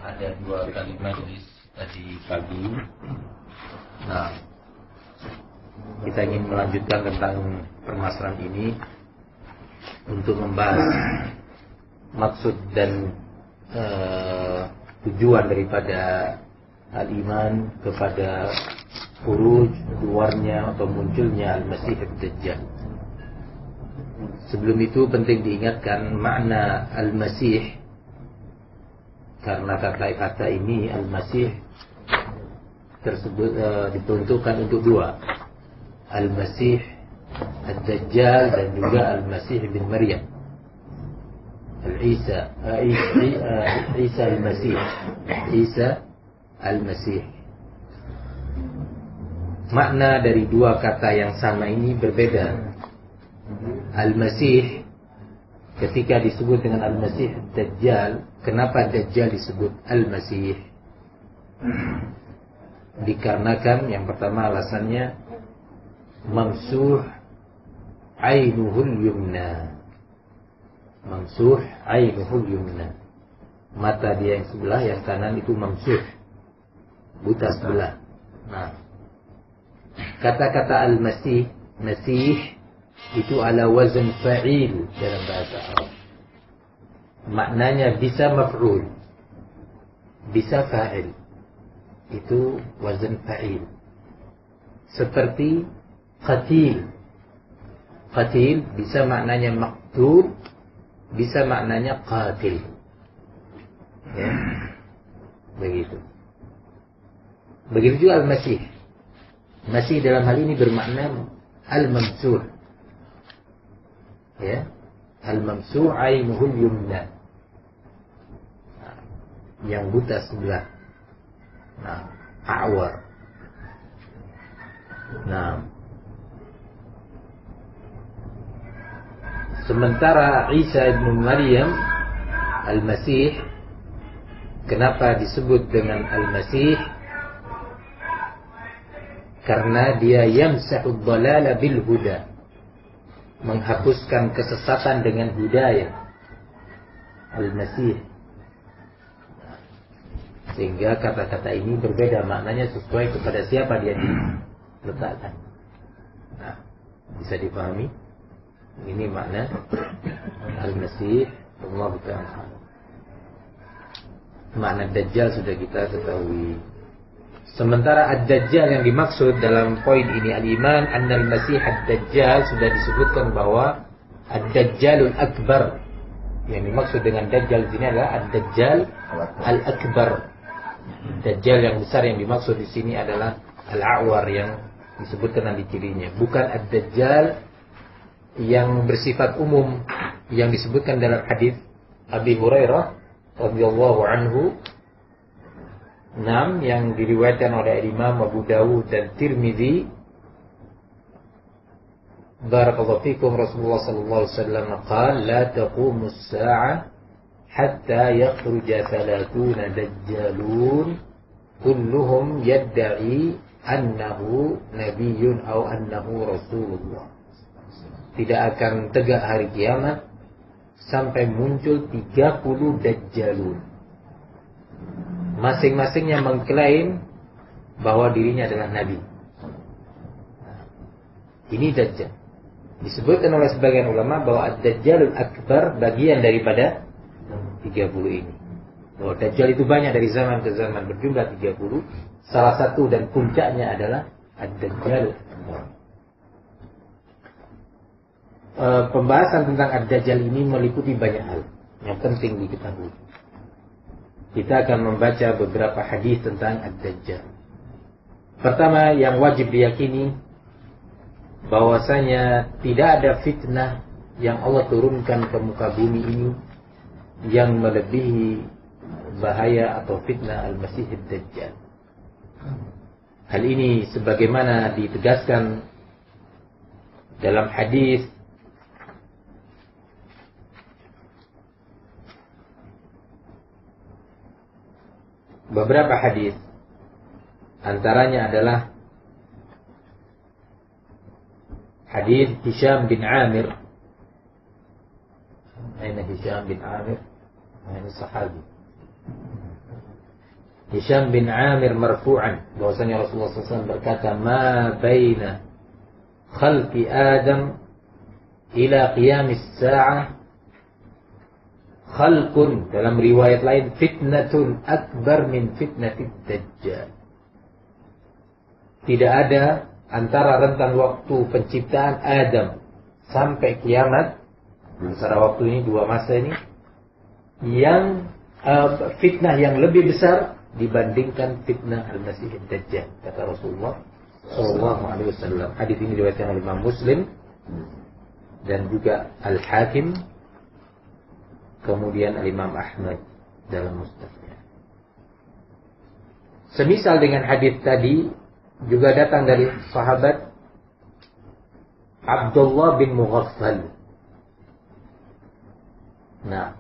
ada dua kali majlis tadi pagi. Nah, kita ingin melanjutkan tentang permasalahan ini untuk membahas maksud dan tujuan daripada al-iman kepada khuruj, keluarnya atau munculnya al-Masih ad-Dajjal. Sebelum itu penting diingatkan makna al-Masih, karena kata-kata ini al-Masih tersebut diperuntukkan untuk dua, al-Masih ad-Dajjal dan juga al-Masih bin Maryam, Isa al-Masih, Isa al-Masih. Makna dari dua kata yang sama ini berbeda. Al-Masih ketika disebut dengan al-Masih Dajjal, kenapa Dajjal disebut al-Masih? Dikarenakan yang pertama alasannya mamsuh ainuhul yumna. Mamsuh ainuhul yumna. Mata dia yang sebelah, yang kanan itu mamsuh, buta sebelah. Nah, kata-kata al-Masih, Masih itu ala wazn fa'il dalam bahasa Arab. Maknanya bisa maf'ul, bisa fa'il. Itu wazn fa'il. Seperti qatil. Qatil bisa maknanya maqtul, bisa maknanya qatil. Ya. Begitu. Begitu juga al-Masih. Masih dalam hal ini bermakna al-mamsuh. Ya, al-mamsuh ainuhul yumna, yang buta sebelah. Nah, a'war. Nah, sementara Isa ibn Maryam al-Masih, kenapa disebut dengan al-Masih? Karena dia yamsahud dhalala bil huda, menghapuskan kesesatan dengan hidayah. Al-Masih. Sehingga kata-kata ini berbeda maknanya sesuai kepada siapa dia diletakkan. Nah, bisa dipahami? Ini makna Al-Masih. Allah Ta'ala. Makna Dajjal sudah kita ketahui. Sementara ad-Dajjal yang dimaksud dalam poin ini al-iman annal Masih ad-Dajjal, sudah disebutkan bahwa ad-Dajjalul akbar. Yang dimaksud dengan Dajjal di sini adalah ad-Dajjal al-akbar. Dajjal yang besar yang dimaksud di sini adalah al-a'war yang disebutkan nanti cirinya, bukan ad-Dajjal yang bersifat umum yang disebutkan dalam hadis Abi Hurairah radhiyallahu anhu. 6 yang diriwayatkan oleh Imam Abu Dawud dan Tirmizi. Barakallahu fikum, Rasulullah sallallahu alaihi wasallam qala la taqumu as-sa'ah hatta yakhruja 30 dajjalun kulluhum yad'i annahu nabiyyun aw annahu rasulullah. Tidak akan tegak hari kiamat sampai muncul 30 dajjalun. Masing-masingnya mengklaim bahwa dirinya adalah nabi. Ini Dajjal. Disebutkan oleh sebagian ulama bahwa ad-Dajjalul akbar bagian daripada 30 ini. Bahwa Dajjal itu banyak dari zaman ke zaman, berjumlah 30. Salah satu dan puncaknya adalah ad-Dajjalul akbar. Pembahasan tentang ad-Dajjal ini meliputi banyak hal yang penting diketahui. Kita akan membaca beberapa hadis tentang ad-Dajjal. Pertama, yang wajib diyakini bahwasanya tidak ada fitnah yang Allah turunkan ke muka bumi ini yang melebihi bahaya atau fitnah al-Masih ad-Dajjal. Hal ini sebagaimana ditegaskan dalam hadis beberapa hadis, antaranya adalah hadis Hisham bin Amir. Aina Hisham bin Amir? Ini sahabi. Hisham bin Amir marfu'an, bahwasanya Rasulullah SAW berkata, "Ma baina khalqi Adam ila qiyamis sa'ah khalqun," dalam riwayat lain, "fitnatun akbar min fitnatid dajjal." Tidak ada antara rentan waktu penciptaan Adam sampai kiamat, antara waktu ini, dua masa ini, yang fitnah yang lebih besar dibandingkan fitnah Al-Masih Ad-Dajjal, kata Rasulullah sallallahu alaihi wasallam. Hadis ini diriwayatkan oleh Imam Muslim dan juga Al-Hakim, kemudian Al-Imam Ahmad dalam Musnadnya. Semisal dengan hadis tadi juga datang dari sahabat Abdullah bin Mughaffal. Nah,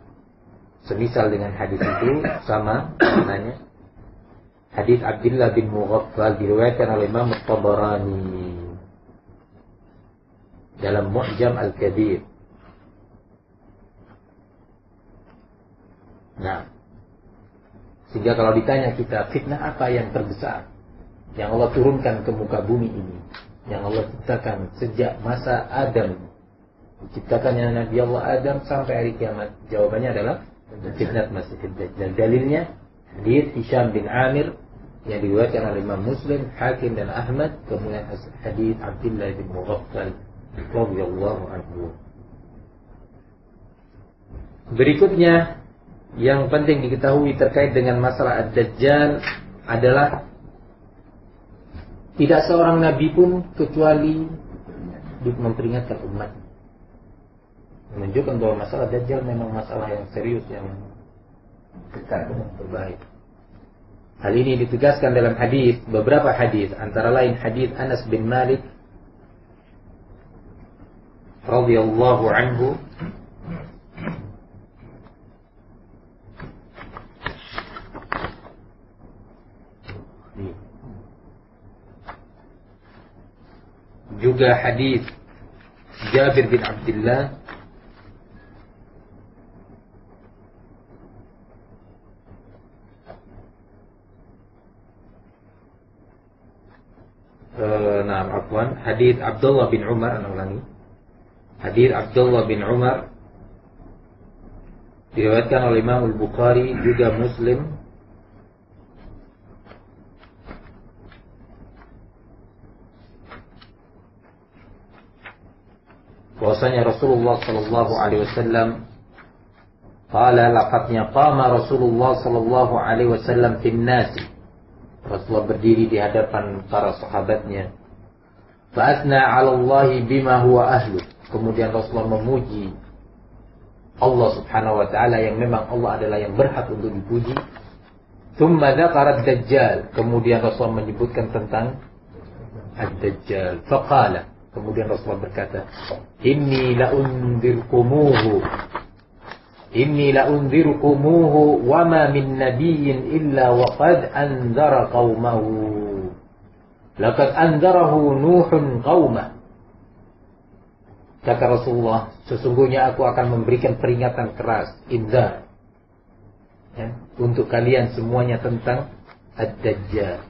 semisal dengan hadis itu sama maknanya. Hadis Abdullah bin Mughaffal diriwayatkan oleh Imam Tabarani dalam Mu'jam Al-Kabir. Nah, sehingga kalau ditanya kita, fitnah apa yang terbesar yang Allah turunkan ke muka bumi ini, yang Allah ciptakan sejak masa Adam, diciptakannya Nabi Allah Adam sampai hari kiamat? Jawabannya adalah fitnah Masih Ad-Dajjal. Dalilnya hadis Hisham bin Amir yang diriwayatkan oleh Imam Muslim, Hakim dan Ahmad, kemudian hadis Abdullah bin Mughaffal radhiyallahu anhu. Berikutnya yang penting diketahui terkait dengan masalah Ad-Dajjal adalah tidak seorang nabi pun kecuali memperingatkan umat, menunjukkan bahwa masalah Dajjal memang masalah yang serius, yang besar dan berbahaya. Hal ini ditegaskan dalam hadis, beberapa hadis, antara lain hadis Anas bin Malik radhiyallahu anhu juga hadis Jabir bin Abdullah hadis Abdullah bin Umar, hadis Abdullah bin Umar diriwayatkan oleh Imam Al-Bukhari juga Muslim bahwasanya Rasulullah sallallahu alaihi wasallam qala laqadnya qama Rasulullah sallallahu alaihi wasallam fin nas. Rasulullah berdiri di hadapan para sahabatnya. Fa asna 'ala Allah bima huwa ahlu. Kemudian Rasulullah memuji Allah Subhanahu wa taala yang memang Allah adalah yang berhak untuk dipuji. Tsumma dzakara ad-Dajjal. Kemudian Rasulullah menyebutkan tentang Ad-Dajjal. Faqala, kemudian Rasulullah berkata, Inni la'unzirukumuhu wa ma min nabiyyin illa waqad anzara qaumahu. Laqad anzarahu Nuhun qaumah. Kata Rasulullah, sesungguhnya aku akan memberikan peringatan keras, inzar, ya, untuk kalian semuanya tentang Ad-Dajjal.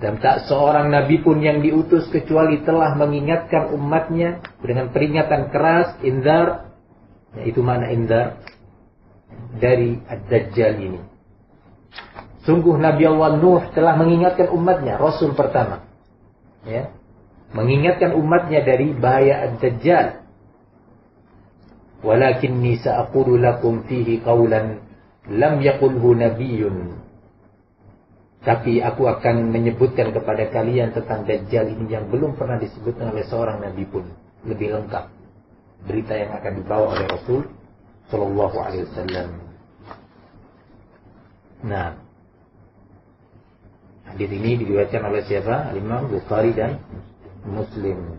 Dan tak seorang nabi pun yang diutus kecuali telah mengingatkan umatnya dengan peringatan keras, inzar, yaitu mana inzar dari Ad-Dajjal ini. Sungguh Nabi Allah Nuh telah mengingatkan umatnya, Rasul pertama, ya, mengingatkan umatnya dari bahaya Ad-Dajjal. Walakinni sa'aqulu lakum fihi qawlan lam yaqulhu nabiyyun. Tapi aku akan menyebutkan kepada kalian tentang Dajjal ini yang belum pernah disebutkan oleh seorang nabi pun. Lebih lengkap berita yang akan dibawa oleh Rasul sallallahu alaihi wasallam. Nah, hadis ini diriwayatkan oleh siapa? Imam Bukhari dan Muslim.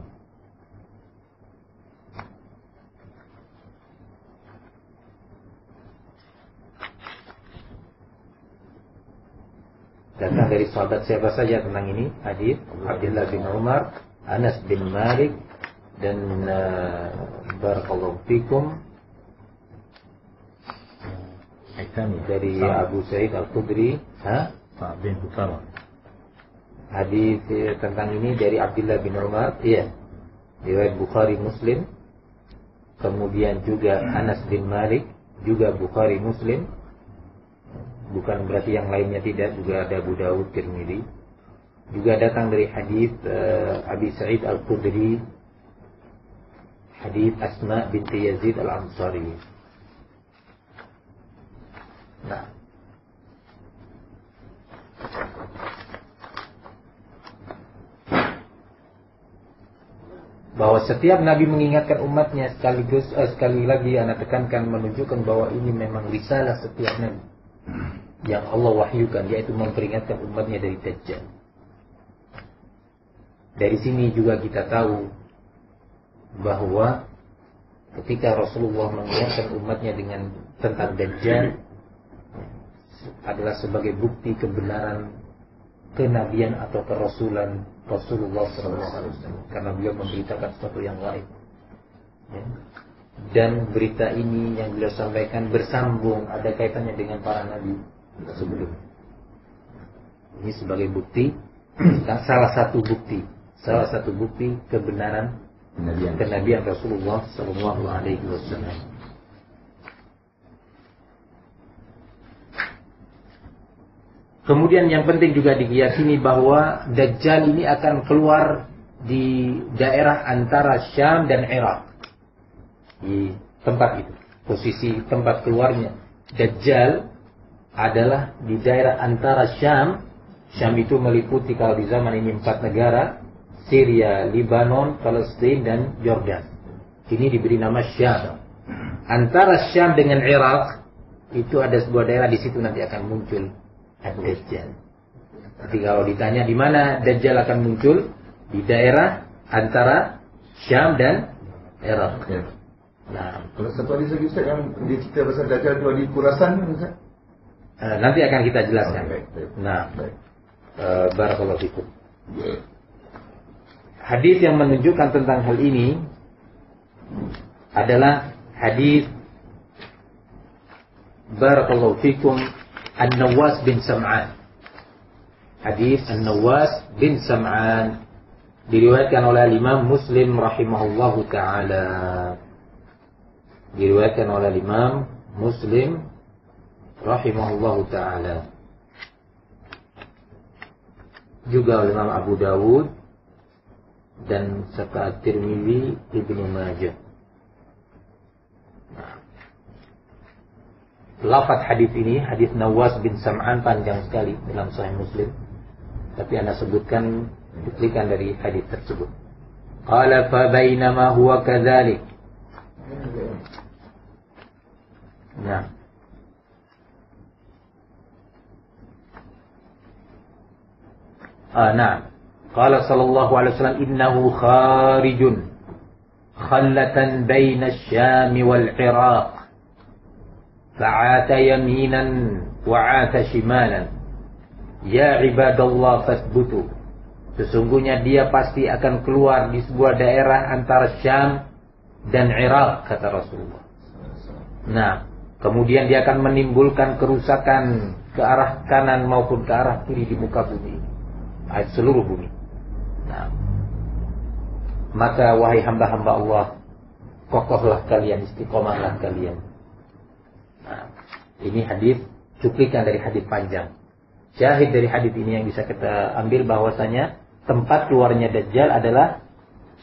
Datang dari sahabat siapa saja tentang ini? Hadis Abdullah bin Umar, Anas bin Malik, dan barakallahu fikum dari Abu Sa'id Al-Khudri. Sa'd bin Utama. Hadis tentang ini dari Abdullah bin Umar, iya. Riwayat Bukhari Muslim. Kemudian juga Anas bin Malik, juga Bukhari Muslim. Bukan berarti yang lainnya tidak, juga ada Abu Dawud, Tirmidzi. Juga datang dari hadis Abi Sa'id Al-Khudri, hadis Asma binti Yazid Al-Ansari. Nah, bahwa setiap Nabi mengingatkan umatnya sekaligus sekali lagi anak tekankan menunjukkan bahwa ini memang risalah setiap Nabi yang Allah wahyukan, yaitu memperingatkan umatnya dari Dajjal. Dari sini juga kita tahu bahwa ketika Rasulullah mengingatkan umatnya dengan tentang Dajjal adalah sebagai bukti kebenaran kenabian atau kerasulan Rasulullah SAW, karena beliau memberitakan sesuatu yang lain. Dan berita ini yang beliau sampaikan bersambung, ada kaitannya dengan para nabi sebelumnya. Ini sebagai bukti, salah satu bukti kebenaran kenabian Rasulullah SAW. Kemudian yang penting juga diyakini bahwa Dajjal ini akan keluar di daerah antara Syam dan Irak. Di tempat itu, posisi tempat keluarnya Dajjal adalah di daerah antara Syam. Syam itu meliputi kalau di zaman ini 4 negara, Syria, Lebanon, Palestina, dan Jordan. Ini diberi nama Syam. Antara Syam dengan Irak itu ada sebuah daerah, di situ nanti akan muncul Dajjal. Jadi kalau ditanya di mana Dajjal akan muncul, di daerah antara Syam dan Irak. Ya. Nah, kalau satu hadis lagi Ustaz yang cerita pasal Dajjal itu di Khurasan, Ustaz. Nanti akan kita jelaskan. Baik. Nah, barakallahu fikum. Hadis yang menunjukkan tentang hal ini adalah hadis barakallahu fikum An-Nawas bin Sam'an. Hadis An-Nawas bin Sam'an diriwayatkan oleh Imam Muslim rahimahullahu taala. Diriwayatkan oleh Imam Muslim rahimahullahu taala. Juga oleh Imam Abu Dawud dan serta Tirmidzi, Ibnu Majah. Lafaz hadis ini, hadis Nawas bin Sam'an, panjang sekali dalam Sahih Muslim. Tapi Anda sebutkan cuplikan dari hadis tersebut. Qala fa bainama huwa kadzalik. Nah. Nah. Qala sallallahu alaihi wasallam innahu kharijun khallatan baina asy-Syam wal Iraq. فعات يمينا وعات شمالا يا عباد الله فاثبتوا. Sesungguhnya dia pasti akan keluar di sebuah daerah antara Syam dan Irak, kata Rasulullah. Nah, kemudian dia akan menimbulkan kerusakan ke arah kanan maupun ke arah kiri di muka bumi, seluruh bumi. Nah, maka wahai hamba-hamba Allah, kokohlah kalian, istiqomahlah kalian. Nah, ini hadis cuplikan dari hadis panjang. Syahid dari hadis ini yang bisa kita ambil bahwasanya tempat keluarnya Dajjal adalah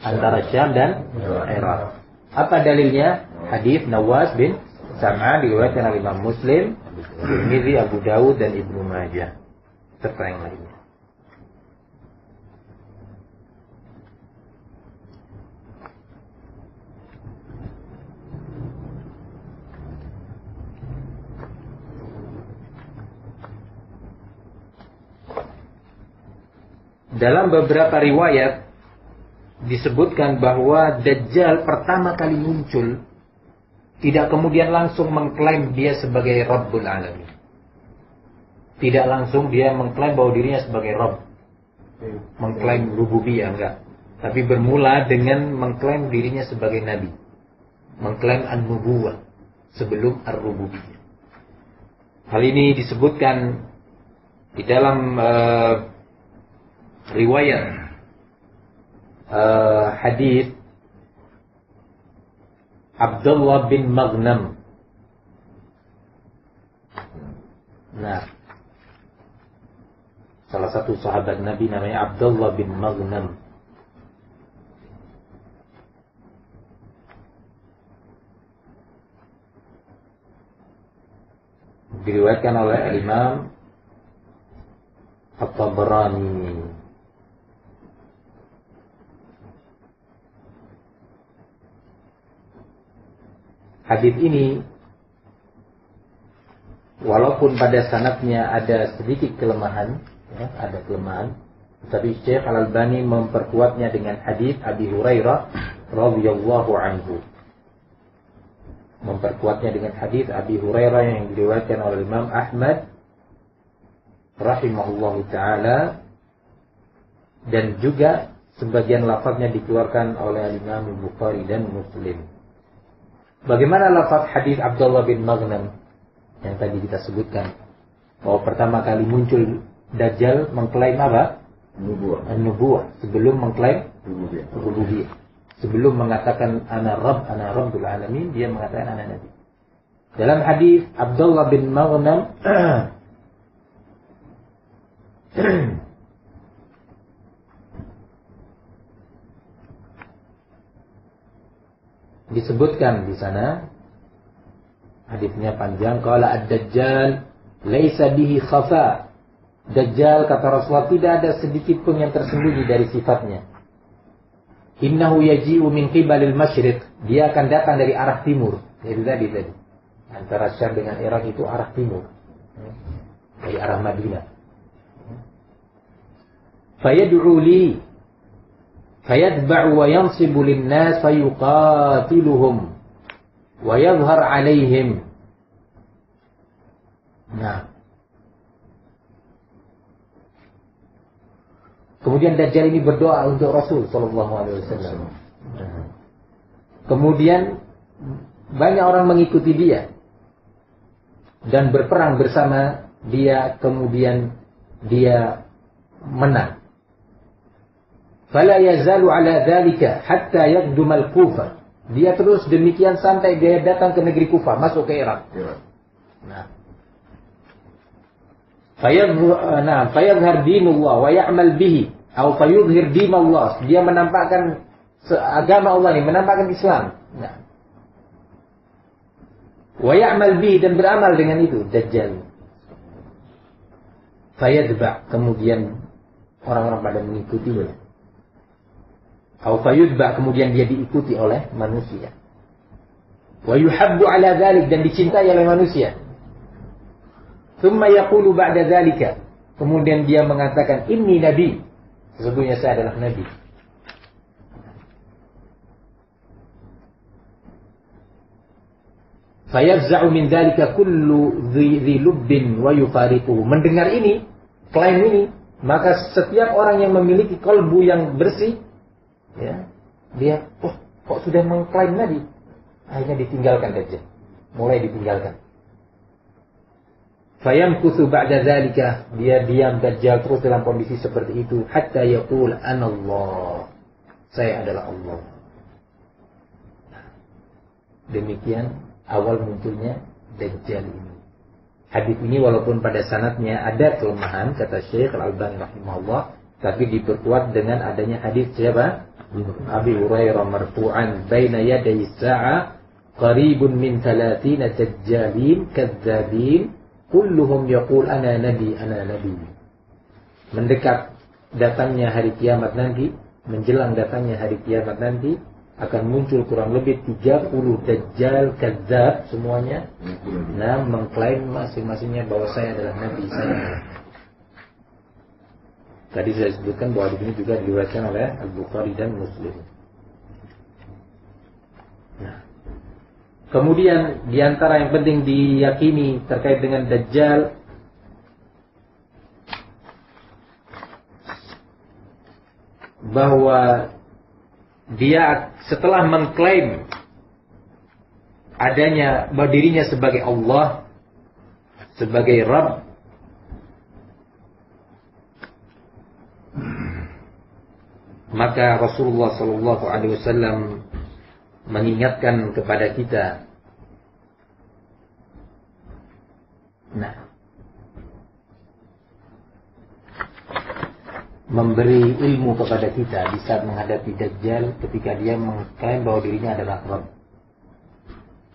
antara Syam dan Irak. Apa dalilnya? Hadis Nawas bin Sam'an diriwayatkan oleh Imam Muslim, Tirmidzi, Abu Dawud dan Ibnu Majah serta yang lainnya. Dalam beberapa riwayat disebutkan bahwa Dajjal pertama kali muncul tidak kemudian langsung mengklaim dia sebagai Rabbul Alamin. Tidak langsung dia mengklaim bahwa dirinya sebagai Rabb. Mengklaim rububiyah, enggak. Tapi bermula dengan mengklaim dirinya sebagai Nabi. Mengklaim an-nubuwah sebelum ar-rububiyah. Hal ini disebutkan di dalam riwayat hadis Abdullah bin Maghnam. Nah, salah satu sahabat Nabi namanya Abdullah bin Maghnam. Diriwayatkan oleh Imam At-Tabarani. Hadis ini walaupun pada sanadnya ada sedikit kelemahan, ya, ada kelemahan, tetapi Syekh Al-Albani memperkuatnya dengan hadis Abi Hurairah radhiyallahu anhu. Memperkuatnya dengan hadis Abi Hurairah yang diriwayatkan oleh Imam Ahmad rahimahullahu taala, dan juga sebagian lafaznya dikeluarkan oleh Imam Bukhari dan Muslim. Bagaimana lafaz hadis Abdullah bin Maghnam yang tadi kita sebutkan, bahwa pertama kali muncul Dajjal mengklaim apa? Nubuwah. Sebelum mengklaim rububiyah. Sebelum mengatakan ana rabbul alamin, dia mengatakan ana nabi. Dalam hadis Abdullah bin Maghnam disebutkan di sana, hadisnya panjang, qala ad-dajjal laisa bihi khafa. Dajjal, kata Rasulullah, tidak ada sedikit pun yang tersembunyi dari sifatnya. Innahu yaji'u min qibalil masyriq, dia akan datang dari arah timur. Itu tadi. Antara Syam dengan Irak itu arah timur. Dari arah Madinah. Fayad'u li fayadba'u wa yansibu lin-nas fayuqatiluhum wa yadhhar 'alaihim. Nah, kemudian Dajjal ini berdoa untuk Rasul sallallahu alaihi wasallam. Kemudian banyak orang mengikuti dia dan berperang bersama dia, kemudian dia menang. Fala yazalu ala dzalika hatta yaqdum al-Kufah. Dia terus demikian sampai dia datang ke negeri Kufah, masuk ke Irak. Nah. Fayadhhar dinullah wa ya'mal bihi atau fayudhhir dinallah. Dia menampakkan agama Allah ini, menampakkan Islam. Nah. Wa ya'mal bihi, dan beramal dengan itu, Dajjal. Fayadba, kemudian orang-orang pada mengikutinya. Atau fayudba, kemudian dia diikuti oleh manusia. Wa yuhabbu ala dzalik, dan dicintai oleh manusia. Thumma yaqulu ba'da dzalika, kemudian dia mengatakan inni nabi, sesungguhnya saya adalah nabi. Fayafza'u min dzalika kullu dhi lubbin wa yufariquhu. Mendengar ini, klaim ini, maka setiap orang yang memiliki kalbu yang bersih, ya, dia kok sudah mengklaim nabi, akhirnya ditinggalkan Dajjal, mulai ditinggalkan. Fayamkuthu ba'da dzalika, dia diam Dajjal terus dalam kondisi seperti itu, hatta yaqul ana Allah, saya adalah Allah. Demikian awal munculnya Dajjal ini. Hadis ini walaupun pada sanadnya ada kelemahan, kata Syekh Al-Albani rahimahullah, tapi diperkuat dengan adanya hadis siapa? Abi Hurairah marfu'an, baina yaday sa'a qaribun min 30 dajjalin kadzdzabin kulluhum yaqul ana nabi ana nabi. Mendekat datangnya hari kiamat nanti, menjelang datangnya hari kiamat nanti, akan muncul kurang lebih 30 dajjal kadzdzab semuanya, nah mengklaim masing-masingnya bahwa saya adalah nabi, saya. Tadi saya sebutkan bahwa di sini juga diriwayatkan oleh Al-Bukhari dan Muslim. Nah, kemudian di antara yang penting diyakini terkait dengan Dajjal, bahwa dia setelah mengklaim adanya bahwa dirinya sebagai Allah, sebagai Rabb, maka Rasulullah sallallahu alaihi wasallam mengingatkan kepada kita, memberi ilmu kepada kita di saat menghadapi Dajjal ketika dia mengklaim bahwa dirinya adalah Rabb.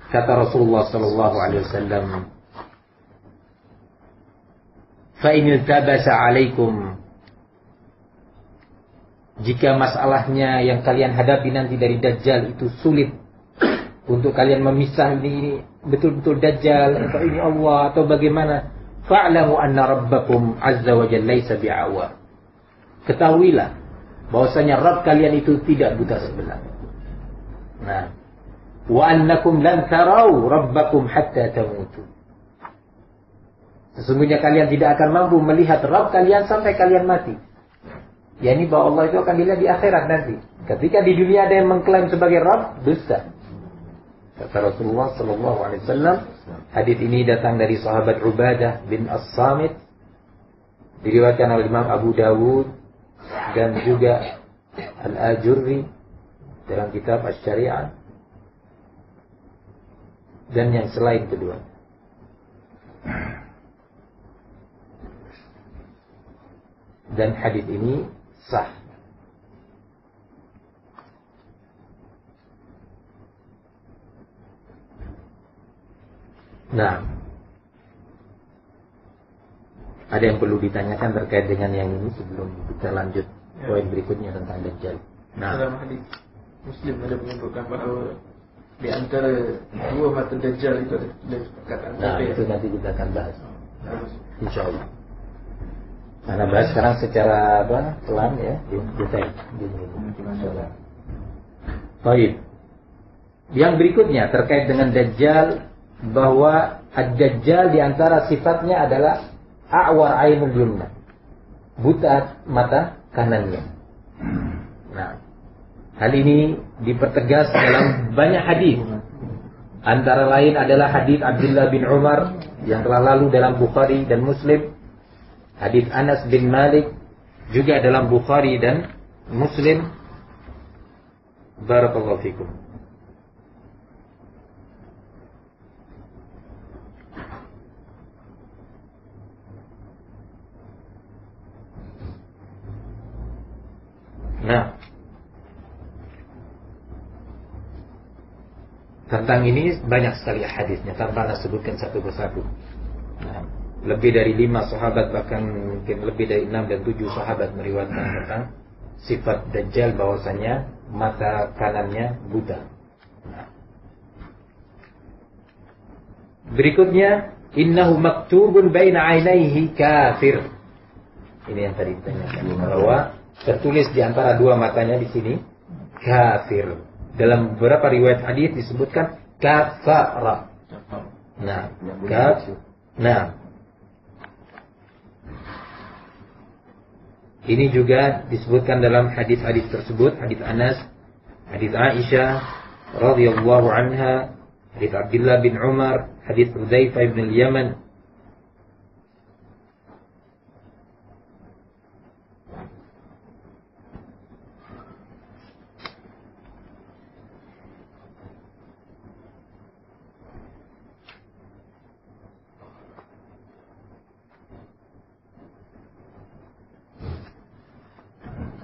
Kata Rasulullah sallallahu alaihi wasallam, "Fa in iltabasa 'alaikum," jika masalahnya yang kalian hadapi nanti dari Dajjal itu sulit untuk kalian memisah ini betul-betul Dajjal atau ini Allah atau bagaimana, fa'lamu anna rabbakum azza wa jalla laysa bi'awar. Ketahuilah bahwasanya Rabb kalian itu tidak buta sebelah. Nah, wa annakum lan tarau rabbakum hatta tamutu. Sesungguhnya kalian tidak akan mampu melihat Rabb kalian sampai kalian mati. yakni bahwa Allah itu akan dilihat di akhirat nanti. Ketika di dunia ada yang mengklaim sebagai Rabb, dusta. Kata Rasulullah sallallahu alaihi wasallam, hadis ini datang dari sahabat Ubadah bin As-Samit, diriwayatkan oleh Imam Abu Dawud dan juga Al-Ajurri dalam kitab Asy-Syari'ah dan yang selain kedua. Dan hadis ini sah. Nah, ada yang perlu ditanyakan terkait dengan yang ini sebelum kita lanjut poin berikutnya tentang Dajjal. Nah, dalam hadis Muslim ada menyebutkan bahawa di antara dua mata Dajjal itu ada perkataan. Nah, itu nanti kita akan bahas. Insyaallah. Karena bahas sekarang secara pelan ya, detail. Insyaallah. Baik. Yang berikutnya terkait dengan Dajjal, bahwa Ad-Dajjal di antara sifatnya adalah a'war ainul yumna, buta mata kanannya. Nah, hal ini dipertegas dalam banyak hadis. Antara lain adalah hadis Abdullah bin Umar yang telah lalu dalam Bukhari dan Muslim. Hadis Anas bin Malik juga dalam Bukhari dan Muslim. Barakallahu fikum. Nah, tentang ini banyak sekali hadisnya tanpa Anda sebutkan satu persatu. Nah, lebih dari 5 sahabat, bahkan mungkin lebih dari 6 dan 7 sahabat meriwayatkan tentang sifat Dajjal bahwasanya mata kanannya buta. Nah. Berikutnya, innahu maktubun baina ainaihi kafir. Ini yang tadi ditanyakan, bahwa tertulis di antara dua matanya di sini kafir. Dalam beberapa riwayat hadis disebutkan kafara. Nah, ini juga disebutkan dalam hadis-hadis tersebut, hadis Anas, hadis Aisyah radhiyallahu anha, hadis Abdullah bin Umar, hadis Hudzaifah bin al-Yaman.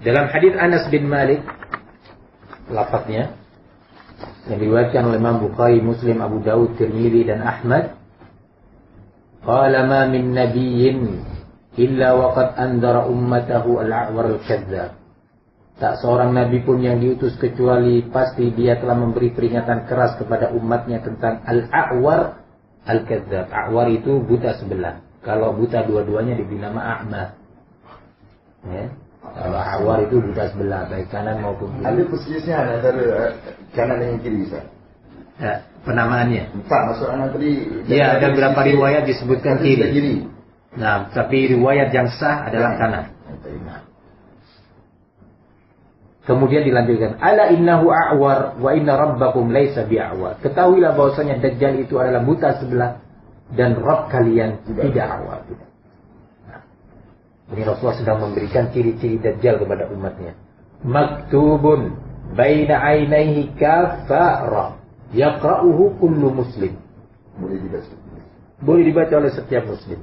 Dalam hadis Anas bin Malik, lafaznya yang diriwayatkan oleh Imam Bukhari, Muslim, Abu Dawud, Tirmidzi dan Ahmad, qala ma min nabiyyin illa waqad andara ummatahu al-a'war al-kadzdzab. Tak seorang nabi pun yang diutus kecuali pasti dia telah memberi peringatan keras kepada umatnya tentang al-a'war al-kadzdzab. A'war itu buta sebelah. Kalau buta dua-duanya diberi nama a'ma. Ya. Kalau awar itu buta sebelah, baik kanan maupun kiri. Ada perselisihan antara kanan dan kiri, Ustaz? Ya, penamaannya. Tak, maksud anak tadi. Ya, ada beberapa riwayat disebutkan kiri. Nah, tapi riwayat yang sah adalah kanan. Nah. Kemudian dilanjutkan, ala innahu a'war wa inna rabbakum laisa bi'a'war. Ketahuilah bahwasanya Dajjal itu adalah buta sebelah dan Rabb kalian tidak awal. Nah, ini Rasulullah sedang memberikan ciri-ciri Dajjal kepada umatnya. Maktubun baina ainaihi kafara yaqra'uhu kullu muslim. Boleh dibaca oleh setiap muslim.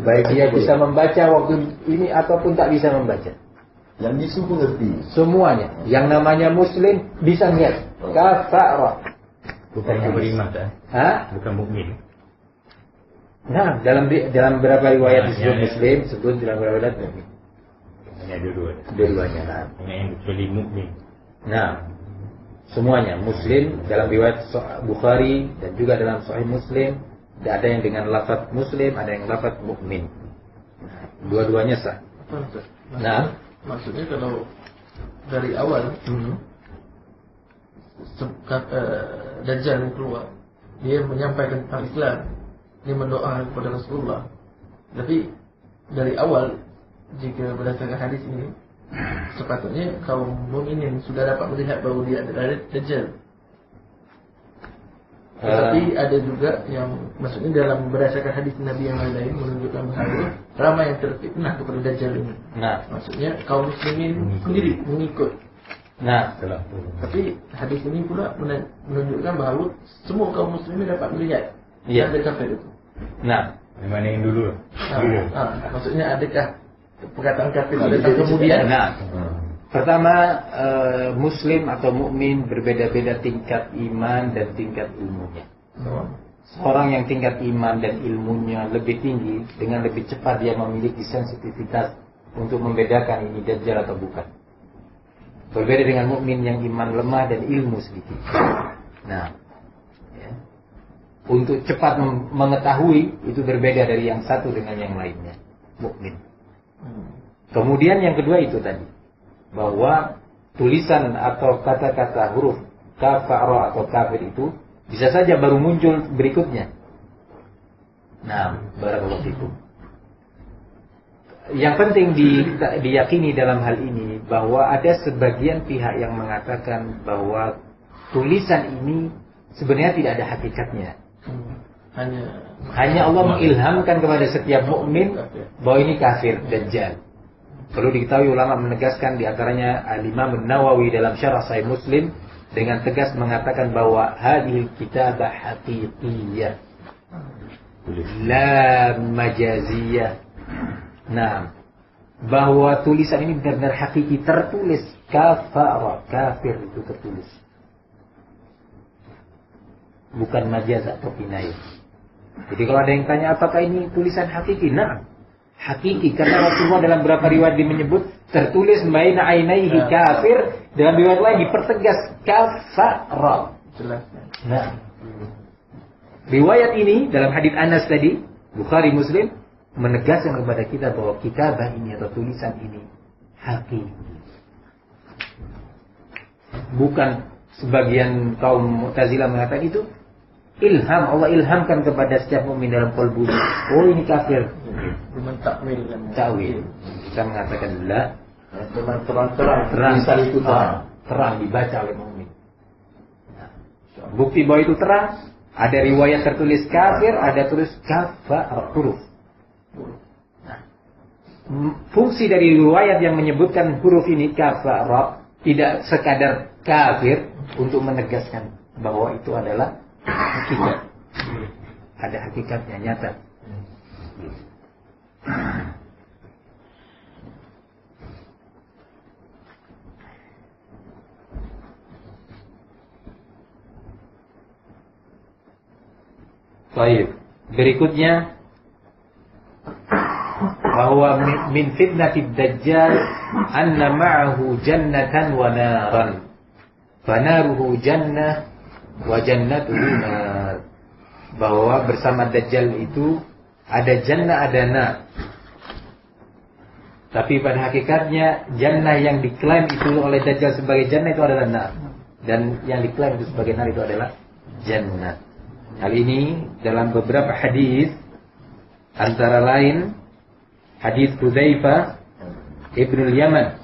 Baik dia bisa membaca waktu ini ataupun tak bisa membaca. Yang bisu pun ngerti. Semuanya. Yang namanya muslim bisa lihat. Kafara. Bukan yang beriman kan? Bukan mukmin. Nah, dalam beberapa riwayat disebut muslim, sebut dalam beberapa riwayat mukmin. Hanya Dua-duanya. Nah. Yang kecuali mukmin. Nah, semuanya muslim dalam riwayat Bukhari dan juga dalam Sahih Muslim. Ada yang dengan lafaz muslim, ada yang lafaz mukmin. Dua-duanya sah. Nah, maksudnya kalau dari awal Dajjal yang keluar, dia menyampaikan tentang Islam, dia mendoa kepada Rasulullah. Tapi dari awal, jika berdasarkan hadis ini, sepatutnya kaum mukminin sudah dapat melihat bahawa dia adalah Dajjal. Tetapi ada juga yang maksudnya dalam berdasarkan hadis Nabi yang lain menunjukkan bahawa ramai yang terfitnah kepada Dajjal ini. Nah, maksudnya kaum muslimin sendiri mengikut. Nah, tapi hadis ini pula menunjukkan bahawa semua kaum muslimin dapat melihat ada kafir itu. Nah, mana yang dulu? Maksudnya adakah perkataan kafir datang kemudian? Nah, pertama muslim atau mukmin berbeda-beda tingkat iman dan tingkat ilmunya. Seorang yang tingkat iman dan ilmunya lebih tinggi, dengan lebih cepat dia memiliki sensitivitas untuk membedakan ini Dajjal atau bukan. Berbeda dengan mukmin yang iman lemah dan ilmu sedikit. Nah, ya, untuk cepat mengetahui itu berbeda dari yang satu dengan yang lainnya, mukmin. Kemudian yang kedua itu tadi, bahwa tulisan atau kata-kata huruf kafara atau kafir itu bisa saja baru muncul berikutnya. Nah, barakallahu fikum. Yang penting diyakini dalam hal ini bahwa ada sebagian pihak yang mengatakan bahwa tulisan ini sebenarnya tidak ada hakikatnya. Hanya Allah mengilhamkan kepada setiap mukmin bahwa ini kafir Dajjal. Perlu diketahui ulama menegaskan di antaranya Al-Imam An-Nawawi dalam Syarah Sahih Muslim dengan tegas mengatakan bahwa hadhil kitabah haqiqiyyah la majaziyah. Nah, bahwa tulisan ini benar-benar hakiki, tertulis kafara, kafir itu tertulis. Bukan majaz atau kinayah. Jadi kalau ada yang tanya apakah ini tulisan hakiki? Nah, hakiki karena Rasulullah dalam beberapa riwayat menyebut tertulis baina ainaihi kafir, dalam riwayat lain dipertegas kafara. Jelas. Nah, riwayat ini dalam hadis Anas tadi, Bukhari Muslim menegaskan kepada kita bahwa kitabah ini atau tulisan ini hakiki. Bukan sebagian kaum Mu'tazilah mengatakan itu ilham, Allah ilhamkan kepada setiap mukmin dalam qalbunya. Oh ini kafir. Mentakwil kan. Takwil. Kita mengatakan la, terang itu terang dibaca oleh mukmin. Bukti bahwa itu terang, ada riwayat tertulis kafir, ada tulis kafar huruf. Nah, fungsi dari riwayat yang menyebutkan huruf ini kafar tidak sekadar kafir untuk menegaskan bahwa itu adalah hakikat. Ada hakikatnya nyata. Baik. Berikutnya bahwa min fitnatid dajjal anna ma'ahu jannatan wa naran. Fanaruhu jannah wa jannatuhu nar. Bahwa bersama Dajjal itu ada jannah, ada nar. Tapi pada hakikatnya jannah yang diklaim itu oleh Dajjal sebagai jannah itu adalah nar, dan yang diklaim itu sebagai nar itu adalah jannah. Hal ini dalam beberapa hadis, antara lain hadis Hudzaifah Ibnu Yaman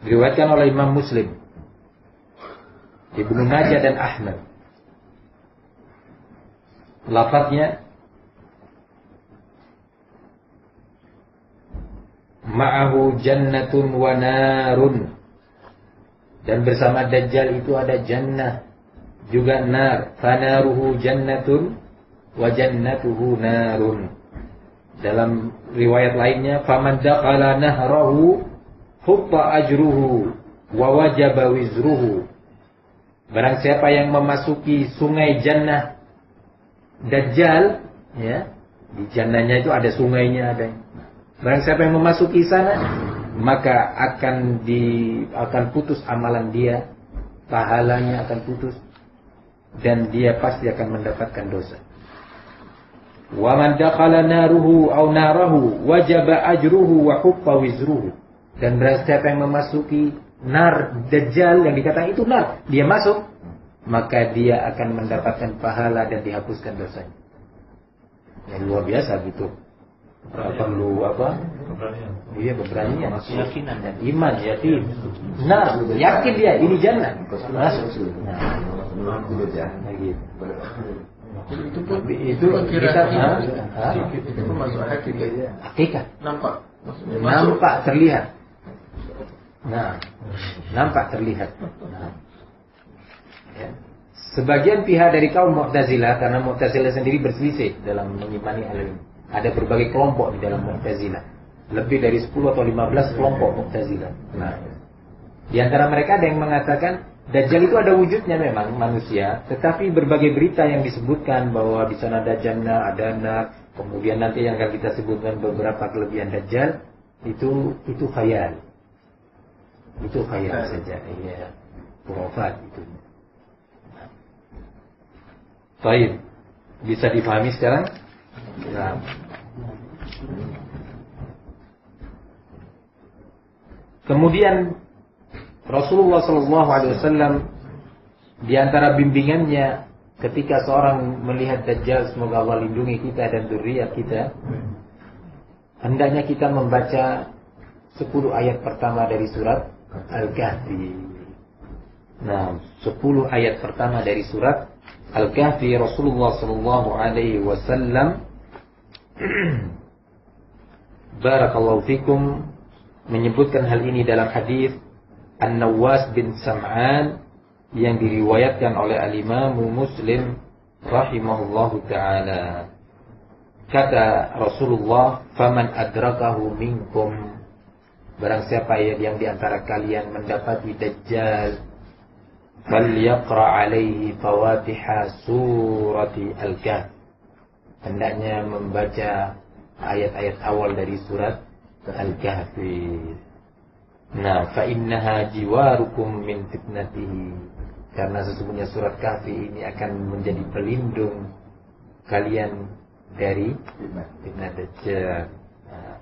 diriwayatkan oleh Imam Muslim. Ibnu Majah dan Ahmad. Lafadznya ma'ahu jannatun wa narun. Dan bersama Dajjal itu ada jannah juga nar. Fanaruhu jannatun wa jannatuhu narun. Dalam riwayat lainnya, faman dakhala nahrahu hutta ajruhu wa wajaba wizruhu. Barang siapa yang memasuki sungai Jannah Dajjal, ya, di Jannahnya itu ada sungainya, ada. Barang siapa yang memasuki sana, maka akan putus amalan dia, pahalanya akan putus, dan dia pasti akan mendapatkan dosa. Wa man dakhala naruhu aw narahu wajaba ajruhu wa huffa wizruhu. Dan barang siapa yang memasuki nar Dajjal, yang dikatakan itu nar, dia masuk, maka dia akan mendapatkan pahala dan dihapuskan dosanya. Yang luar biasa gitu. Perlu apa? Iya, keberanian, keyakinan dan iman, yakin. Nah, yakin dia ini jannah. Masuk. Nah, gitu. Itu kita itu masuk hakikat. Nampak terlihat. Nah, nampak terlihat. Nah. Ya. Sebagian pihak dari kaum Mu'tazilah, karena Mu'tazilah sendiri berselisih dalam mengimani hal ini. Ada berbagai kelompok di dalam Mu'tazilah. Lebih dari 10 atau 15 kelompok Mu'tazilah. Nah, di antara mereka ada yang mengatakan Dajjal itu ada wujudnya memang manusia, tetapi berbagai berita yang disebutkan bahwa di sana ada jannah, ada nar, kemudian nanti yang akan kita sebutkan beberapa kelebihan Dajjal, itu khayal. Itu khayal saja, iya. Khurafat itu. Baik, bisa dipahami sekarang? Nah. Kemudian Rasulullah SAW di antara bimbingannya ketika seorang melihat Dajjal, semoga Allah lindungi kita dan zuriat kita, hendaknya kita membaca 10 ayat pertama dari surat Al-Kahfi. Nah, 10 ayat pertama dari surat Al-Kahfi, Rasulullah SAW barakallahu fikum menyebutkan hal ini dalam hadis An-Nawas bin Sam'an yang diriwayatkan oleh Al-Imam Muslim rahimahullahu ta'ala. Kata Rasulullah, "Faman adrakahu minkum," barang siapa yang di antara kalian mendapati Dajjal, "falyaqra alaihi fawatiha surati Al-Kahf." Hendaknya membaca ayat-ayat awal dari surat Al-Kahfi. Nah, fa innaha jiwarukum min fitnatihi. Karena sesungguhnya surat Kahfi ini akan menjadi pelindung kalian dari fitnah Dajjal. Nah.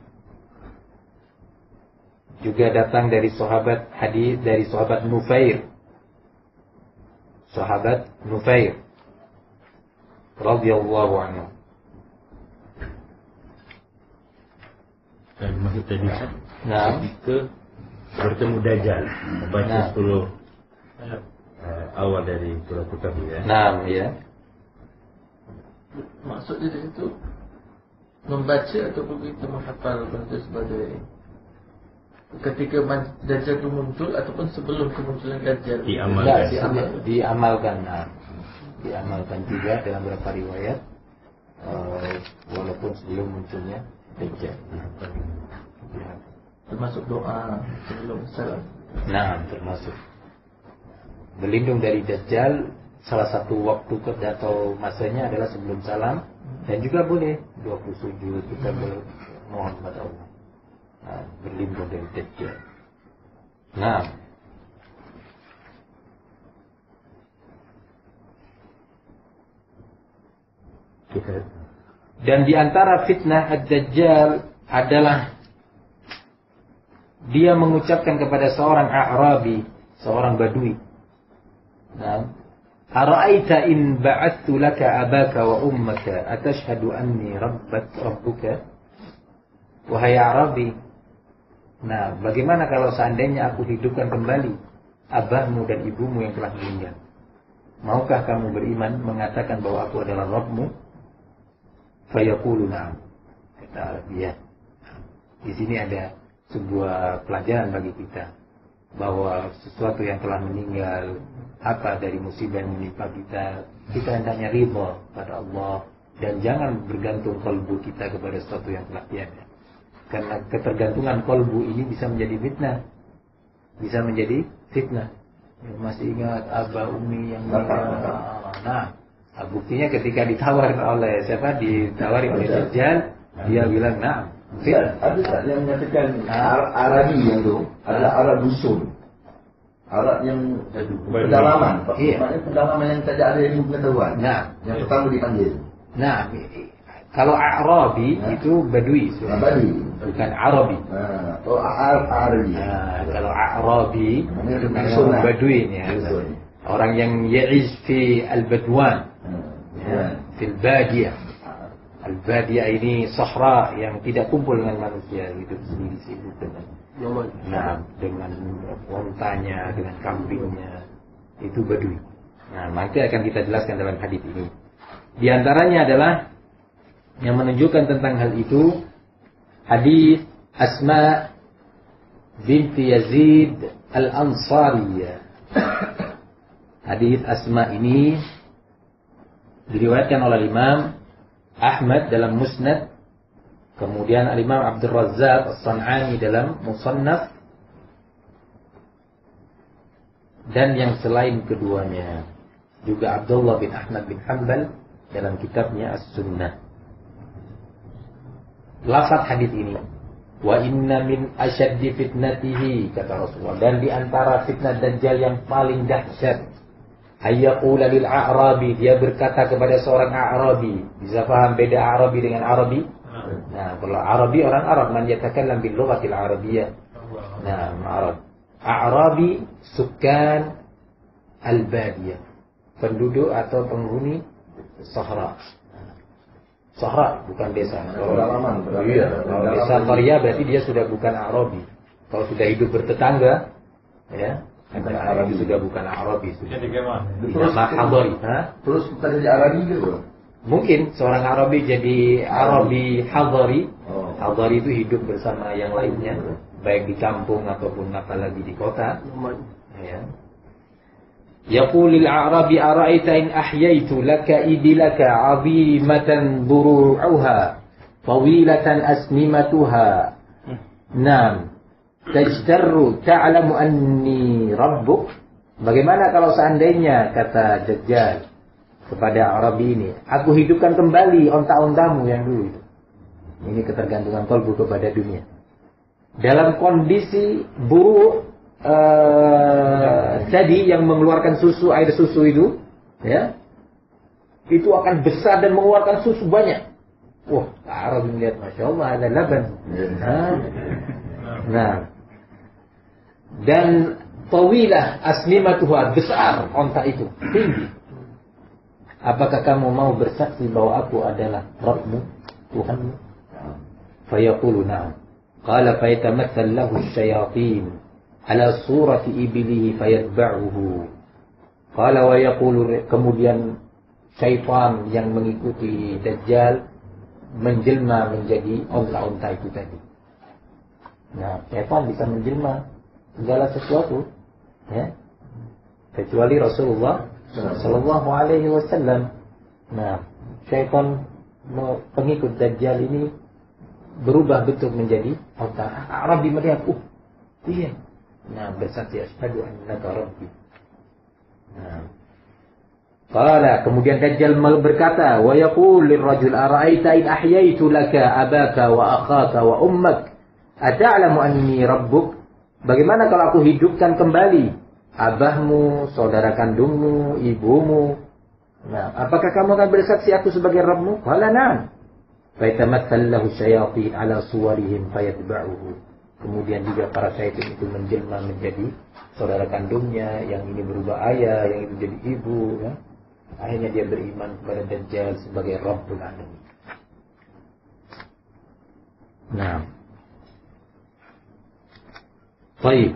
Juga datang dari sahabat hadis dari sahabat Nufair. Sahabat Nufair radhiyallahu anhu. Dan maksud tadi Nah, ke bertemu Dajjal, membaca 10 awal dari surat Al-Kahfi ya. Nah, ya. Maksudnya di situ membaca ataupun kita menghafal benda sebagai ketika Dajjal itu muncul ataupun sebelum kemunculan Dajjal. Diamalkan. Nah, diamalkan juga dalam beberapa riwayat, walaupun sebelum munculnya Dajjal. Ya. Termasuk doa sebelum salam. Nah, termasuk berlindung dari Dajjal. Salah satu waktu atau masanya adalah sebelum salam, dan juga boleh waktu sujud kita bermohon kepada Allah. Nah, berlindung dari Dajjal. Nah, dan di antara fitnah Ad-Dajjal adalah dia mengucapkan kepada seorang A'rabi, seorang Badui. Nah, ara'aita in ba'attu laka abaka wa ummaka atashhadu anni rabbuka? Wahai A'rabi, nah, bagaimana kalau seandainya aku hidupkan kembali abahmu dan ibumu yang telah meninggal? maukah kamu beriman mengatakan bahwa aku adalah Rabbmu? Fayaqulu na'am. Kata dia. Di sini ada sebuah pelajaran bagi kita bahwa sesuatu yang telah meninggal, apa dari musibah yang menimpa kita, kita hendaknya ridha pada Allah dan jangan bergantung kalbu kita kepada sesuatu yang telah tiada. Karena ketergantungan kalbu ini bisa menjadi fitnah. Bisa menjadi fitnah. Masih ingat Aba Umi yang nah, buktinya ketika ditawari oleh Dajjal, dia bilang, "Nah, ada tak yang menyatakan Arabi yang tu adalah Arab dusun, Arab yang pedalaman, maksudnya pedalaman yang tidak ada ilmu pengetahuan. Nah, yang pertama dipanggil. Nah, kalau Arabi itu Badui, bukan Arabi. Arabi. Kalau Arabi itu namanya Badui ya. Orang yang ya'ish fi al-Badwan, fil Badiyah. Al-Badiyah ini sahra yang tidak kumpul dengan manusia, hidup sendiri sibuk dengan dengan ontanya, dengan kambingnya. Itu Badui. Nah, nanti akan kita jelaskan dalam hadis ini. Di antaranya adalah yang menunjukkan tentang hal itu hadis Asma binti Yazid Al-Ansariyah. Hadis Asma ini diriwayatkan oleh Imam Ahmad dalam Musnad, kemudian Imam Abdul Razzaq As-San'ani dalam Musannaf, dan yang selain keduanya juga Abdullah bin Ahmad bin Hanbal dalam kitabnya As-Sunnah. Lafaz hadis ini, wa inna min asyaddi fitnatihi, kata Rasulullah, dan di antara fitnah Dajjal yang paling dahsyat, ayyaqula lil a'rabi, dia berkata kepada seorang A'rabi. Bisa paham beda A'rabi dengan Arabi? Nah, kalau Arabi orang Arab, man yatakallam bil lughatil arabiyyah. Nah, Arab. A'rabi sukan al-badiyah, penduduk atau penghuni sahara. Sahara bukan desa. Kalau desa Qaryah berarti dia sudah bukan Arabi. Kalau sudah hidup bertetangga, ya, Arabi sudah bukan Arabi, sudah nama Hadari. Terus kita jadi Arabi gitu? Mungkin seorang Arabi jadi Arabi Hadari. Hadari itu hidup bersama yang lainnya, baik di kampung ataupun apalagi di kota. Ya. Yaqulul Arabi ara'aita in ahyaitu laka idilaka 'azimatan duru'uha tawilatan asnimatuha. Naam. Tajtarru ta'lamu anni rabbuk. Bagaimana kalau seandainya, kata Dajjal kepada Arabi ini, aku hidupkan kembali onta-ontamu yang dulu itu. Ini ketergantungan kalbu kepada dunia. Dalam kondisi buruk tadi yang mengeluarkan susu, air susu itu, ya, itu akan besar dan mengeluarkan susu banyak. Wah, Arabi melihat, masya Allah, ada laban. Nah, dan tawilah asnimatuha, besar onta itu, tinggi. Apakah kamu mau bersaksi bahwa aku adalah Rabbmu, Tuhanmu? Fayaqulu na'am. Qala fayatamathal lahu asyayatin ala surati ibilihi fayatba'uhu. Qala wa yaqulu, kemudian syaitan yang mengikuti Dajjal menjelma menjadi onta-onta itu tadi. Nah, syaitan bisa menjelma segala sesuatu, ya, kecuali Rasulullah Sallallahu Alaihi Wasallam. Nah, syaitan pengikut Dajjal ini berubah bentuk menjadi onta. Arabi melihat, iya. Nah, bersaksi asyhadu annaka rabbi. Nah, qala, kemudian Dajjal berkata, wa yaqul lirrajul ara'aita in ahyaitu laka abaka wa akhaka wa ummak ata'lamu anni rabbuk. Bagaimana kalau aku hidupkan kembali abahmu, saudara kandungmu, ibumu? Nah, apakah kamu akan bersaksi aku sebagai Rabbmu? Qala na'am. Fayatamathal lahu syayatin ala suwarihim fayatba'uhu. Kemudian juga para syaitan itu menjelma menjadi saudara kandungnya, yang ini berubah ayah, yang ini menjadi ibu, ya. Akhirnya dia beriman kepada Dajjal sebagai Rabbul Alamin. Nah, baik.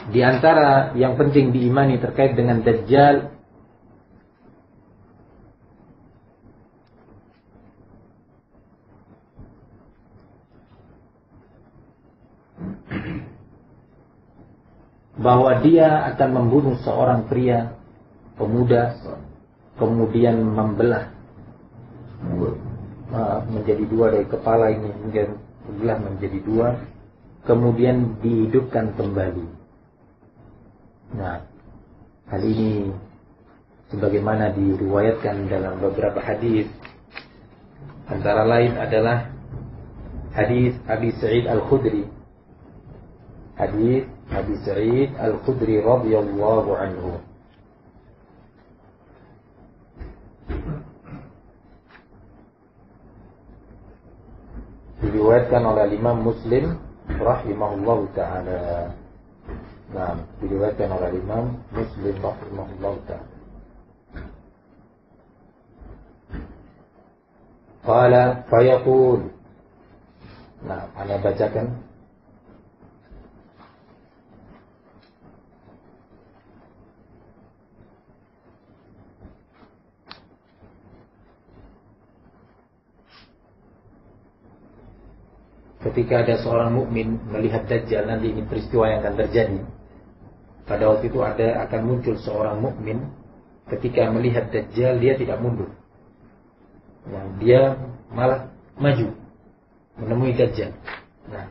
Di antara yang penting diimani terkait dengan Dajjal bahwa dia akan membunuh seorang pria pemuda, kemudian membelah menjadi dua dari kepala ini, kemudian membelah menjadi dua, kemudian dihidupkan kembali. Nah, hal ini sebagaimana diriwayatkan dalam beberapa hadis, antara lain adalah hadis Abi Sa'id Al-Khudri. Hadis Abi Sa'id Al-Khudri radhiyallahu anhu. Diriwayatkan oleh Imam Muslim rahimahullahu taala. Nah, diriwayatkan oleh Imam Muslim rahimahullahu taala. Qala fayaqul. Nah, ana bacakan. Ketika ada seorang mukmin melihat Dajjal, nanti ini peristiwa yang akan terjadi. Pada waktu itu akan muncul seorang mukmin, ketika melihat Dajjal dia tidak mundur. Nah, dia malah maju menemui Dajjal. Nah,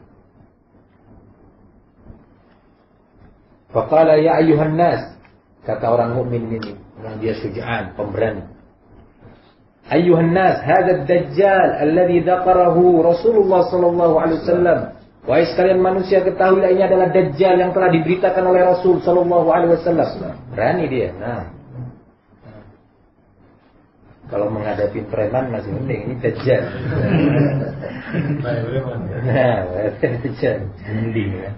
faqala ya ayyuhan nas, kata orang mukmin ini, yang dia syuja'an, pemberani. Ayyuhan nas, hadha ad-dajjal alladhi dzakarahu Rasulullah sallallahu alaihi wasallam. Wahai sekalian manusia, ketahuilah ini adalah Dajjal yang telah diberitakan oleh Rasul sallallahu alaihi wasallam. Berani dia. Nah, kalau menghadapi preman masih mending, ini Dajjal. Nah, Dajjal mending ya.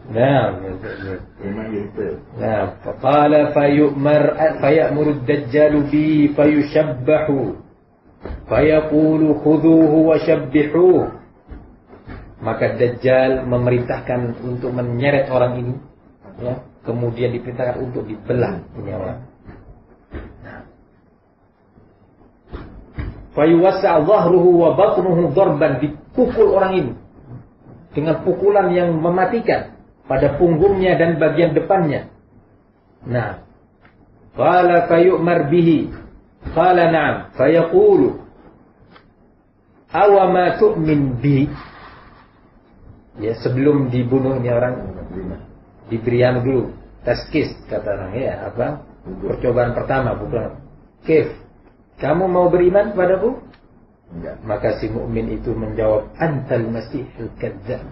Nah, faqala fayamuru ad-dajjal bi fayushabbahu fayaqulu khudhuhu washabbihuhu. Maka Dajjal memerintahkan untuk menyeret orang ini, ya, kemudian diperintahkan untuk dibelah ini orang. Fayuwassa' dhahruhu wa batnuhu darban, dipukul orang ini dengan pukulan yang mematikan pada punggungnya dan bagian depannya. Nah, qala fayu'mar bihi, qala na'am, fayaqulu awa ma tu'min bi. Ya, sebelum dibunuh ini orang diberi dulu taskis, kata orang, ya, apa? Percobaan pertama, bukan kif. Kamu mau beriman padaku? Enggak. Maka si mukmin itu menjawab, antal masihul kadzdzab.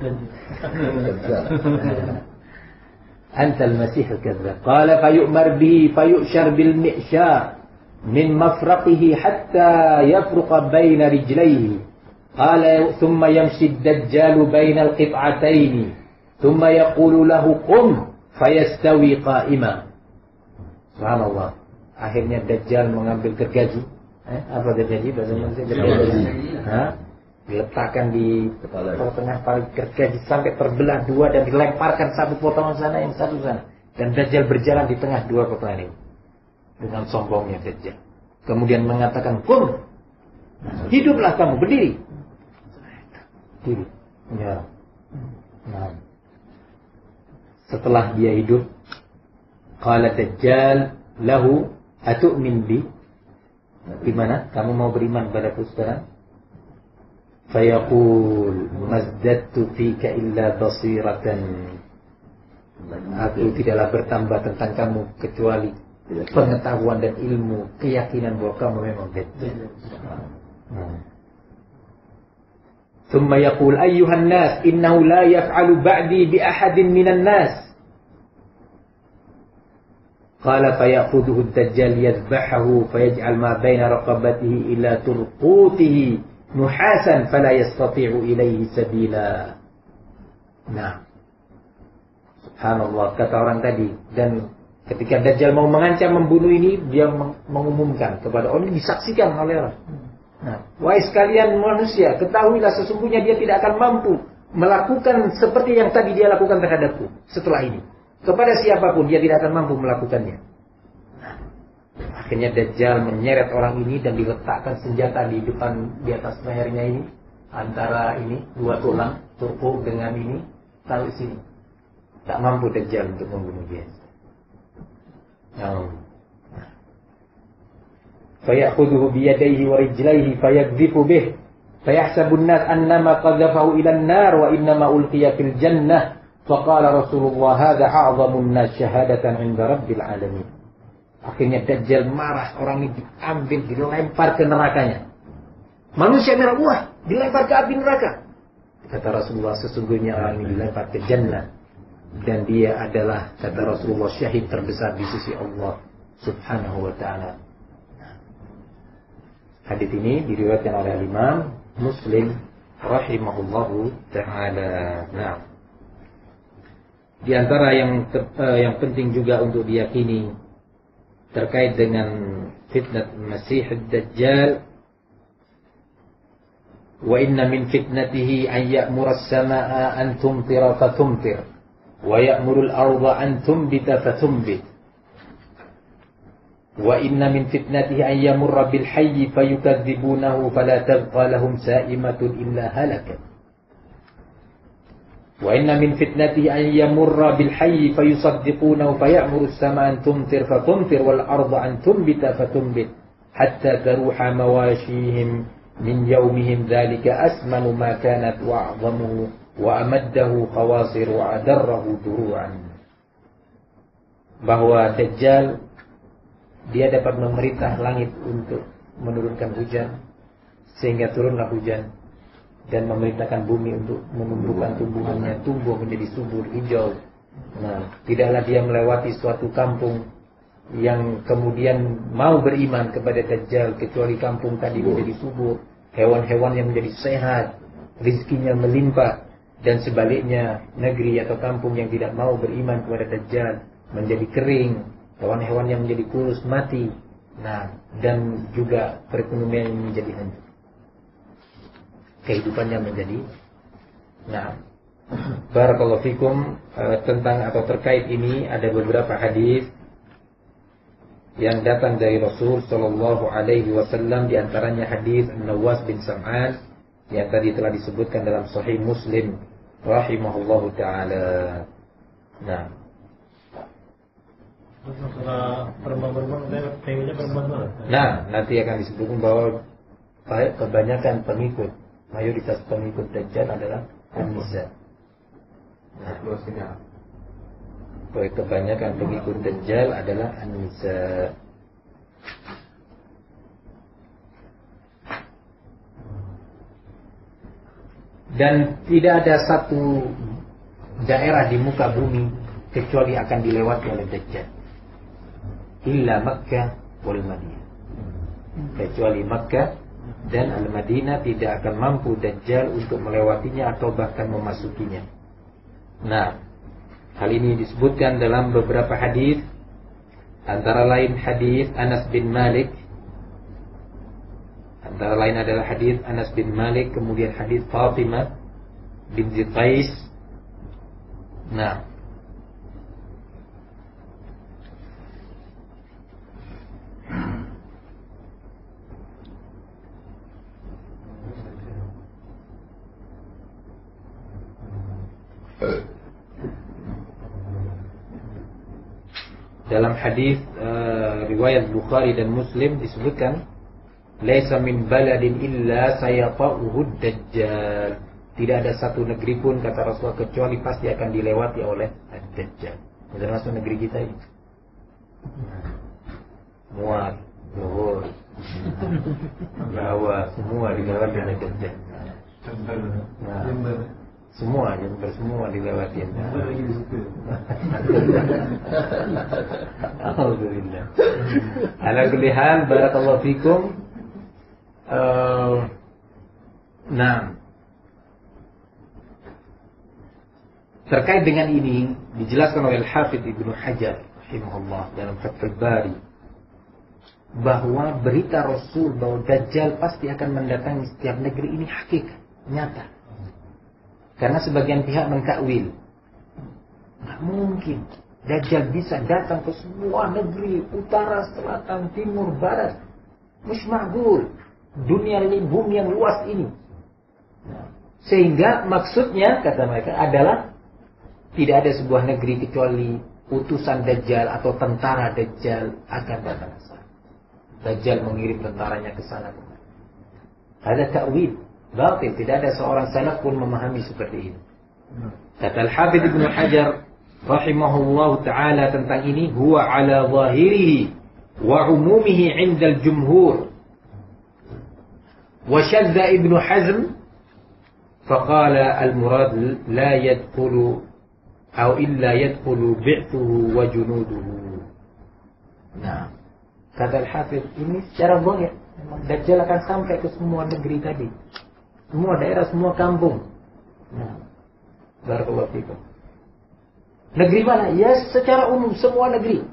Antal masihul kadzdzab. Qala fayu'mar bihi fayu'shar bil mi'syar min mafraqihi hatta yafruqa baina rijlaihi. Qala thumma yamshi ad-dajjal baina al-qit'atayn thumma yaqulu lahu qum fayastawi qa'ima. Subhanallah. Akhirnya Dajjal mengambil gergaji. Apa gergaji bahasa Indonesia? Gergaji. Diletakkan di tengah paling gergaji sampai terbelah dua dan dilemparkan satu potongan sana yang satu sana. Dan Dajjal berjalan di tengah dua potongan ini dengan sombongnya Dajjal. Kemudian mengatakan, "Qum, hiduplah kamu, berdiri." Diri. Ya. Nah. Setelah dia hidup, qala Dajjal lahu atu'min bi? Gimana? Kamu mau beriman padaku sekarang? Fayaqul mazdadtu fika illa basiratan. Aku tidaklah bertambah tentang kamu kecuali pengetahuan dan ilmu, keyakinan bahwa kamu memang Dajjal. ثم يقول أيها الناس إنه لا يفعل بعدي بأحد من الناس. قال فيأخذه الدجال يذبحه فيجعل ما بين رقبته إلى ترقوته نحاسا فلا يستطيع إليه سبيلا. Nah, subhanallah, kata orang tadi. Dan ketika Dajjal mau mengancam membunuh ini, dia mengumumkan kepada orang, ini disaksikan oleh orang. Nah, wahai sekalian manusia, ketahuilah sesungguhnya dia tidak akan mampu melakukan seperti yang tadi dia lakukan terhadapku setelah ini. Kepada siapapun dia tidak akan mampu melakukannya. Nah, akhirnya Dajjal menyeret orang ini dan diletakkan senjata di depan, di atas lehernya ini, antara ini dua tulang turku dengan ini taruh sini. Tak mampu Dajjal untuk membunuh dia. Fayakhudhuhu biyadayhi wa rijlaihi fayakdhifu bih fayahsabu an-nas annama qadhafahu ila an-nar wa innama ulqiya fil jannah faqala Rasulullah hadha a'zamu an-nas syahadatan 'inda rabbil alamin. Akhirnya Dajjal marah, orang ini diambil, dilempar ke nerakanya. Manusia merah, wah, dilempar ke api neraka. Kata Rasulullah, sesungguhnya orang ini dilempar ke jannah. Dan dia adalah, kata Rasulullah, syahid terbesar di sisi Allah subhanahu wa ta'ala. Hadits ini diriwayatkan oleh Imam Muslim rahimahullahu ta'ala. Nah, di antara yang penting juga untuk diyakini terkait dengan fitnah Masih Ad-Dajjal, wa inna min fitnatihi an ya'mura as-samaa'a an tumtira fatumtir wa ya'muru al-arda an tumbita fatumbit wa inna min fitnatihi an yamurra bil hayyi fayukadzibunahu fala tabqa lahum sa'imatun illa halakat wa inna min fitnatihi an yamurra bil hayyi fayusaddiqunahu fayamuru as-samaa'a an tumtir fatumtir wal arda an tumbita fatumbit hatta taruha mawashihim min yawmihim dzalika asmanu ma kanat wa a'zamuhu wa amaddahu khawasir wa adarrahu duru'an. Bahwa Dajjal dia dapat memerintah langit untuk menurunkan hujan sehingga turunlah hujan, dan memerintahkan bumi untuk menumbuhkan tumbuhannya, tumbuh menjadi subur hijau. Nah, tidaklah dia melewati suatu kampung yang kemudian mau beriman kepada Dajjal kecuali kampung tadi menjadi subur, hewan-hewan yang menjadi sehat, rizkinya melimpah, dan sebaliknya negeri atau kampung yang tidak mau beriman kepada Dajjal menjadi kering, hewan-hewan yang menjadi kurus mati. Nah, dan juga perekonomian yang menjadi hancur, kehidupannya menjadi. Nah, barakallahu fikum. Tentang atau terkait ini ada beberapa hadis yang datang dari Rasul sallallahu alaihi wasallam, di antaranya hadis An-Nawas bin Sam'an yang tadi telah disebutkan dalam Sahih Muslim rahimahullahu taala. Nah, nanti akan disebutkan bahwa kebanyakan pengikut, mayoritas pengikut Dajjal adalah An-Nisa. Nah, kebanyakan pengikut Dajjal adalah An-Nisa. Dan tidak ada satu daerah di muka bumi kecuali akan dilewati oleh Dajjal, illa Makkah wal Madinah. Kecuali Makkah dan Al-Madinah tidak akan mampu Dajjal untuk melewatinya atau bahkan memasukinya. Nah, hal ini disebutkan dalam beberapa hadis, antara lain hadis Anas bin Malik. Antara lain adalah hadis Anas bin Malik, kemudian hadis Fatimah binti Qais. Nah, dalam hadis riwayat Bukhari dan Muslim disebutkan, laisa min baladin illa sayata'uhu Dajjal. Tidak ada satu negeri pun, kata Rasulullah, kecuali pasti akan dilewati oleh Dajjal. Termasuk negeri kita ini. Muar, Johor, Jawa, semua dilewati oleh Dajjal. Nah, semua, Jember semua dilewati. Alhamdulillah. Ala kulli hal, barakallahu fikum. Nah, terkait dengan ini dijelaskan oleh Al-Hafidz Ibnu Hajar rahimahullah dalam Fathul Bari, bahwa berita Rasul bahwa Dajjal pasti akan mendatangi setiap negeri ini hakikat, nyata. Karena sebagian pihak mengtakwil, nggak mungkin Dajjal bisa datang ke semua negeri, utara, selatan, timur, barat. Mushma'gul, dunia ini, bumi yang luas ini. Sehingga maksudnya, kata mereka, adalah tidak ada sebuah negeri kecuali utusan Dajjal atau tentara Dajjal akan datang ke sana. Dajjal mengirim tentaranya ke sana. Ada ta'wil batil, tidak ada seorang salaf pun memahami seperti ini. Kata Al-Hafidz Ibnu Hajar rahimahullahu taala tentang ini, huwa ala zahirihi wa umumihi 'inda al-jumhur. Wa syadda Ibnu Hazm faqala al-murad la yadkhulu atau illa yadkhulu bi'tuhu wa junuduhu. Nah, kata Al-Hafidz ini secara zahir Dajjal akan sampai ke semua negeri tadi, semua daerah, semua kampung. Nah, barakallahu fikum. Negeri mana? Ya secara umum semua negeri.